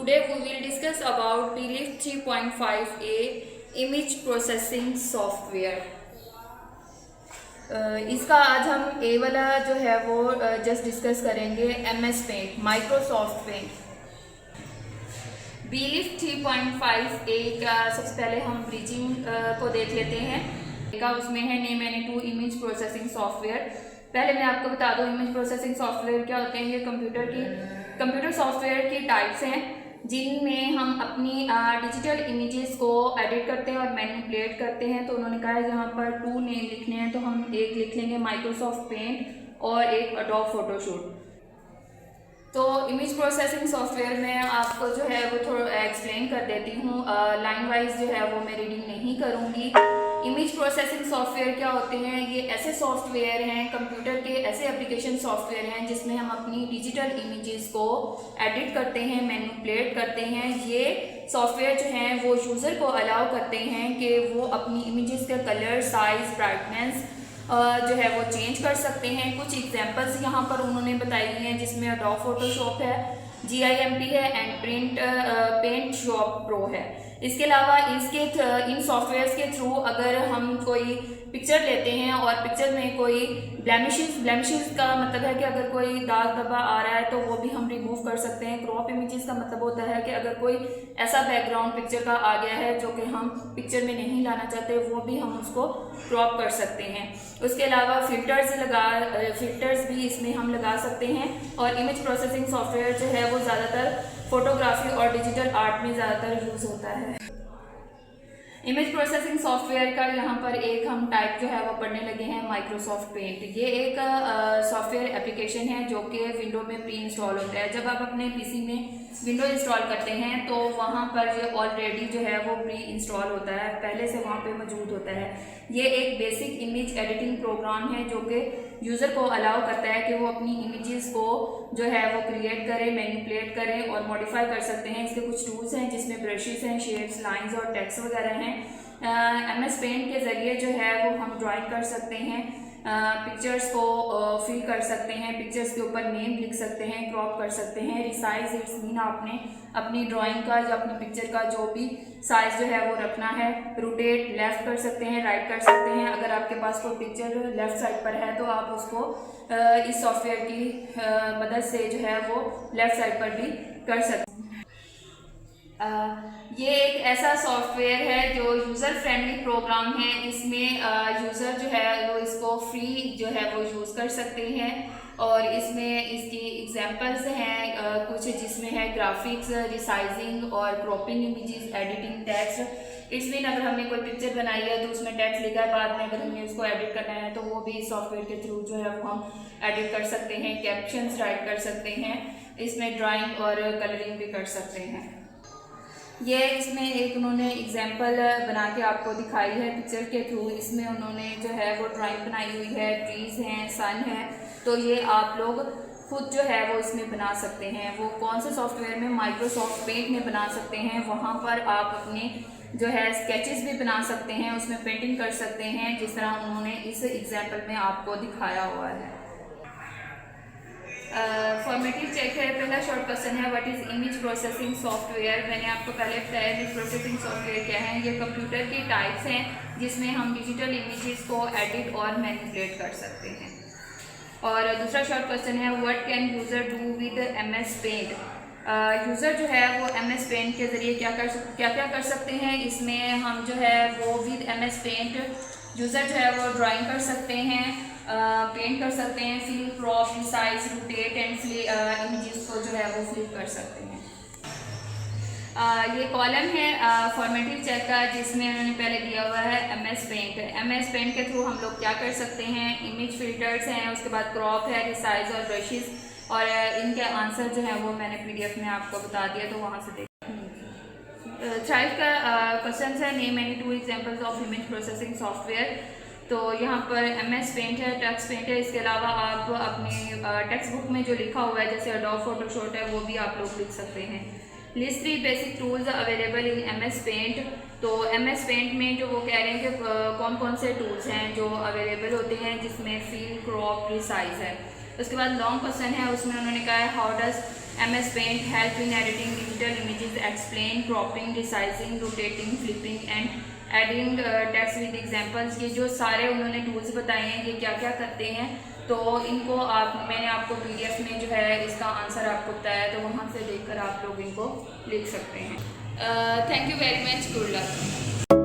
Today we will discuss about Belief 3.5a Image Processing Software. इसका आज हम ए वाला जो है वो जस्ट डिस्कस करेंगे MS Paint, Microsoft paint. Belief 3.5a का सबसे पहले हम ब्रीचिंग को देख लेते हैं। उसमें है name any two image processing software. पहले मैं आपको बता दूं इमेज प्रोसेसिंग सॉफ्टवेयर क्या होते हैं। ये कंप्यूटर सॉफ्टवेयर की टाइप्स हैं जिनमें हम अपनी डिजिटल इमेजेस को एडिट करते हैं और मैनिपुलेट करते हैं। तो उन्होंने कहा है यहाँ पर 2 नेम लिखने हैं, तो हम एक लिख लेंगे माइक्रोसॉफ्ट पेंट और एक एडोब फोटोशॉप। तो इमेज प्रोसेसिंग सॉफ्टवेयर में आपको जो है वो थोड़ा एक्सप्लेन कर देती हूँ। लाइन वाइज जो है वो मैं रीडिंग नहीं करूँगी। इमेज प्रोसेसिंग सॉफ्टवेयर क्या होते हैं? ये ऐसे सॉफ्टवेयर हैं, कंप्यूटर के ऐसे एप्लीकेशन सॉफ्टवेयर हैं जिसमें हम अपनी डिजिटल इमेजेस को एडिट करते हैं, मैनिपुलेट करते हैं। ये सॉफ्टवेयर जो हैं वो यूज़र को अलाउ करते हैं कि वो अपनी इमेजेस का कलर, साइज, ब्राइटनेस जो है वो चेंज कर सकते हैं। कुछ एग्जांपल्स यहाँ पर उन्होंने बताई हैं जिसमें एडोब फोटोशॉप है, GIMP है एंड पेंट शॉप प्रो है। इसके अलावा इन सॉफ्टवेयर्स के थ्रू अगर हम कोई पिक्चर लेते हैं और पिक्चर में कोई ब्लेमिशेस का मतलब है कि अगर कोई दाग धब्बा आ रहा है तो वो भी हम रिमूव कर सकते हैं। क्रॉप इमेजेस का मतलब होता है कि अगर कोई ऐसा बैकग्राउंड पिक्चर का आ गया है जो कि हम पिक्चर में नहीं लाना चाहते, वो भी हम उसको क्रॉप कर सकते हैं। उसके अलावा फिल्टर्स भी इसमें हम लगा सकते हैं। और इमेज प्रोसेसिंग सॉफ्टवेयर जो है वो ज़्यादातर फोटोग्राफी और डिजिटल आर्ट में ज़्यादातर यूज़ होता है। इमेज प्रोसेसिंग सॉफ्टवेयर का यहाँ पर एक हम टाइप जो है वो पढ़ने लगे हैं, माइक्रोसॉफ्ट पेंट। ये एक सॉफ्टवेयर एप्लीकेशन है जो कि विंडो में प्री इंस्टॉल होता है। जब आप अपने पीसी में विंडो इंस्टॉल करते हैं तो वहाँ पर ये ऑलरेडी जो है वो प्री इंस्टॉल होता है, पहले से वहाँ पे मौजूद होता है। ये एक बेसिक इमेज एडिटिंग प्रोग्राम है जो कि यूज़र को अलाउ करता है कि वो अपनी इमेजेस को जो है वो क्रिएट करें, मैनिपुलेट करें और मॉडिफाई कर सकते हैं। इसके कुछ टूल्स हैं जिसमें ब्रशेस हैं, शेप्स, लाइंस और टेक्स्ट वगैरह हैं। MS पेंट के ज़रिए जो है वो हम ड्राइंग कर सकते हैं, पिक्चर्स को फिल कर सकते हैं, पिक्चर्स के ऊपर नेम लिख सकते हैं, क्रॉप कर सकते हैं। रिसाइज इट्स मीन आपने अपनी ड्राइंग का या अपनी पिक्चर का जो भी साइज जो है वो रखना है। रोटेट लेफ्ट कर सकते हैं, राइट कर सकते हैं। अगर आपके पास कोई पिक्चर लेफ्ट साइड पर है तो आप उसको इस सॉफ्टवेयर की मदद से जो है वो लेफ्ट साइड पर भी कर सकते हैं। ये एक ऐसा सॉफ्टवेयर है जो यूज़र फ्रेंडली प्रोग्राम है। इसमें यूज़र जो है वो इसको फ्री जो है वो यूज़ कर सकते हैं। और इसमें इसकी एग्जांपल्स हैं कुछ जिसमें है ग्राफिक्स, रिसाइजिंग और क्रॉपिंग इमेजेस, एडिटिंग, टेक्स्ट। इसमें अगर हमने कोई पिक्चर बनाई है तो उसमें टेक्स्ट लिखा है, बाद में अगर हमने उसको एडिट करना है तो वो भी इस सॉफ्टवेयर के थ्रू जो है वो हम एडिट कर सकते हैं, कैप्शंस राइट कर सकते हैं। इसमें ड्राइंग और कलरिंग भी कर सकते हैं। ये इसमें एक उन्होंने एग्जाम्पल बना के आपको दिखाई है पिक्चर के थ्रू। इसमें उन्होंने जो है वो ड्राइंग बनाई हुई है, ट्रीज़ हैं, सन है। तो ये आप लोग खुद जो है वो इसमें बना सकते हैं। वो कौन से सॉफ्टवेयर में? माइक्रोसॉफ्ट पेंट में बना सकते हैं। वहाँ पर आप अपने जो है स्केचेस भी बना सकते हैं, उसमें पेंटिंग कर सकते हैं जिस तरह उन्होंने इस एग्जाम्पल में आपको दिखाया हुआ है। फॉर्मेटिव चेक है। पहला शॉर्ट क्वेश्चन है what is image processing software. मैंने आपको पहले बताया इमेज प्रोसेसिंग सॉफ्टवेयर क्या है। ये कंप्यूटर की टाइप्स हैं जिसमें हम डिजिटल इमेजेस को एडिट और मैनिपुलेट कर सकते हैं। और दूसरा शॉर्ट क्वेश्चन है what can user do with MS paint. User जो है वो MS पेंट के ज़रिए क्या क्या कर सकते हैं। इसमें हम जो है वो विद MS पेंट यूज़र जो है वो ड्राइंग कर सकते हैं, पेंट कर सकते हैं, fill, crop, resize, rotate and images को जो है वो फ्लिप कर सकते हैं। ये कॉलम है फॉर्मेटिव चेक का जिसमें उन्होंने पहले दिया हुआ है MS पेंट। MS पेंट के थ्रू हम लोग क्या कर सकते हैं? इमेज फिल्टर्स हैं, उसके बाद क्रॉप है, रिसाइज और ब्रशेस। और इनके आंसर जो है वो मैंने PDF में आपको बता दिया, तो वहाँ से देख। थ्राइव का क्वेश्चन है name any 2 examples of image processing software. तो यहाँ पर MS पेंट है, टेक्स्ट पेंट है। इसके अलावा आप अपनी टेक्स्ट बुक में जो लिखा हुआ है जैसे एडोब फोटोशॉप है वो भी आप लोग लिख सकते हैं। List 3 basic tools available in MS paint. तो MS पेंट में जो वो कह रहे हैं कि कौन कौन से टूल्स हैं जो अवेलेबल होते हैं, जिसमें फिल, क्रॉप, रिसाइज है। उसके बाद लॉन्ग क्वेश्चन है, उसमें उन्होंने कहा है how does MS Paint help in editing digital images, explain cropping, resizing, rotating, flipping and adding text with examples। ये जो सारे उन्होंने टूल्स बताए हैं ये क्या क्या करते हैं, तो इनको मैंने आपको PDF में जो है इसका आंसर आपको बताया, तो वहाँ से देखकर आप लोग इनको लिख सकते हैं। Thank you very much, good luck.